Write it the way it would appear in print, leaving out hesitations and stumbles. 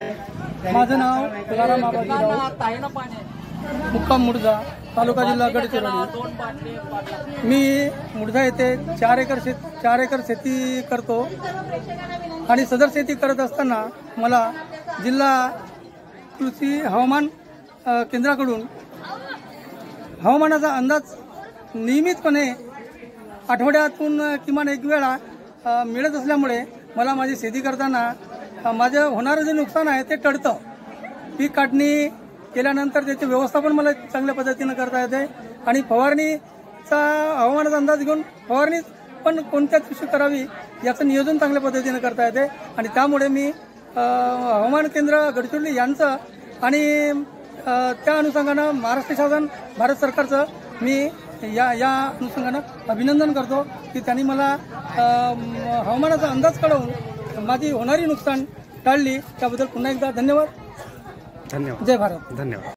माझं नाव तुकाराम आबाजीराव, मुक्काम मुडजा, तालुका जिल्हा गडचिरोली। मी मुडजा येथे 4 एकर शेती करतो आणि सदर शेती करत असताना मला जिल्हा कृषी हवामान केंद्राकडून हवामानाचा अंदाज नियमितपणे आठवड्यातून किमान एक वेळा मिळत असल्यामुळे मला माझी शेती करताना माझं होणारं जे नुकसान आहे ते टळतं। पीक काढणी केल्यानंतर त्याचे व्यवस्थापन मला चांगल्या पद्धतीने करता येते आणि फवारणीचा हवामानाचा अंदाज घेऊन फवारणी पण कोणत्या दिवशी करावी याचं नियोजन चांगल्या पद्धतीने करता येते आणि त्यामुळे मी हवामान केंद्र गडचिरोली यांचं आणि त्या अनुषंगानं महाराष्ट्र शासन भारत सरकारचं मी या अनुषंगानं अभिनंदन करतो की त्यांनी मला हवामानाचा अंदाज कळवून माझी होणारी नुकसान टाळली। त्याबद्दल पुन्हा एकदा धन्यवाद। धन्यवाद। जय भारत। धन्यवाद।